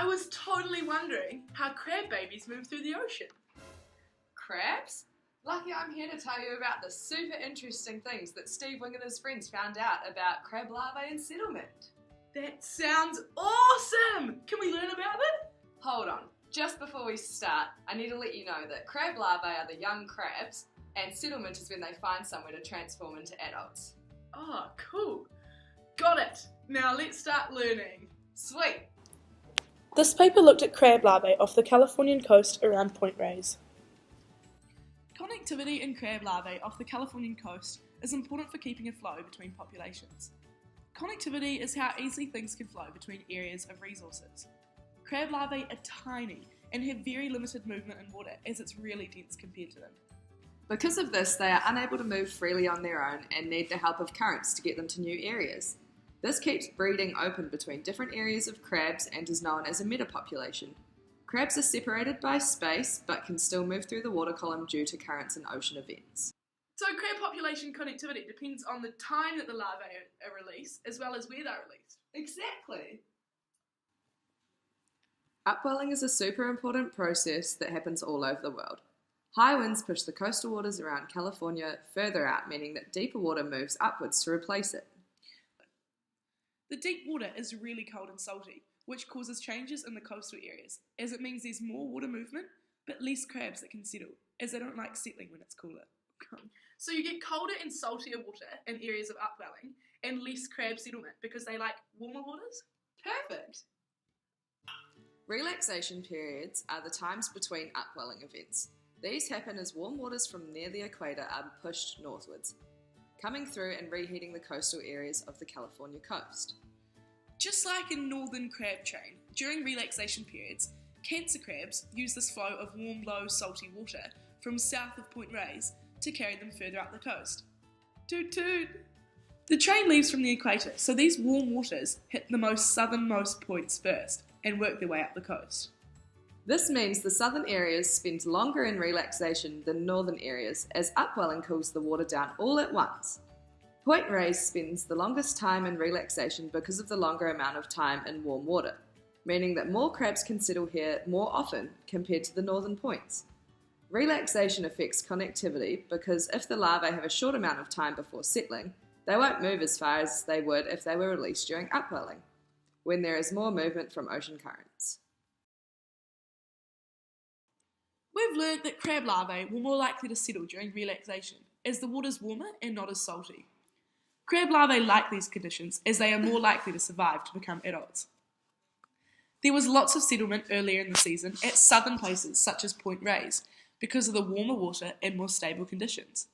I was totally wondering how crab babies move through the ocean. Crabs? Lucky I'm here to tell you about the super interesting things that Steve Wing and his friends found out about crab larvae and settlement. That sounds awesome! Can we learn about it? Hold on, just before we start, I need to let you know that crab larvae are the young crabs and settlement is when they find somewhere to transform into adults. Oh, cool. Got it. Now let's start learning. Sweet! This paper looked at crab larvae off the Californian coast around Point Reyes. Connectivity in crab larvae off the Californian coast is important for keeping a flow between populations. Connectivity is how easily things can flow between areas of resources. Crab larvae are tiny and have very limited movement in water as it's really dense compared to them. Because of this, they are unable to move freely on their own and need the help of currents to get them to new areas. This keeps breeding open between different areas of crabs and is known as a metapopulation. Crabs are separated by space but can still move through the water column due to currents and ocean events. So crab population connectivity depends on the time that the larvae are released as well as where they're released. Exactly! Upwelling is a super important process that happens all over the world. High winds push the coastal waters around California further out, meaning that deeper water moves upwards to replace it. The deep water is really cold and salty, which causes changes in the coastal areas, as it means there's more water movement, but less crabs that can settle, as they don't like settling when it's cooler. So you get colder and saltier water in areas of upwelling, and less crab settlement because they like warmer waters? Perfect! Relaxation periods are the times between upwelling events. These happen as warm waters from near the equator are pushed northwards, coming through and reheating the coastal areas of the California coast. Just like in northern crab train, during relaxation periods, cancer crabs use this flow of warm, low, salty water from south of Point Reyes to carry them further up the coast. Toot toot! The train leaves from the equator, so these warm waters hit the most southernmost points first and work their way up the coast. This means the southern areas spend longer in relaxation than northern areas, as upwelling cools the water down all at once. Point Reyes spends the longest time in relaxation because of the longer amount of time in warm water, meaning that more crabs can settle here more often compared to the northern points. Relaxation affects connectivity because if the larvae have a short amount of time before settling, they won't move as far as they would if they were released during upwelling, when there is more movement from ocean currents. We've learned that crab larvae were more likely to settle during relaxation, as the water's warmer and not as salty. Crab larvae like these conditions as they are more likely to survive to become adults. There was lots of settlement earlier in the season at southern places such as Point Reyes because of the warmer water and more stable conditions.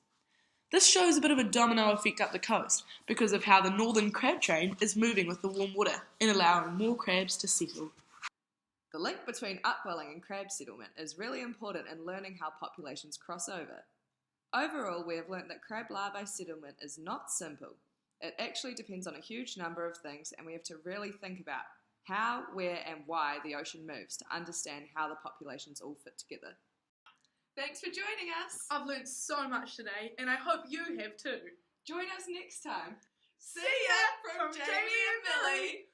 This shows a bit of a domino effect up the coast because of how the northern crab train is moving with the warm water and allowing more crabs to settle. The link between upwelling and crab settlement is really important in learning how populations cross over. Overall, we have learnt that crab larvae settlement is not simple. It actually depends on a huge number of things, and we have to really think about how, where and why the ocean moves to understand how the populations all fit together. Thanks for joining us! I've learnt so much today, and I hope you have too. Join us next time. See ya from Jamie and Billy!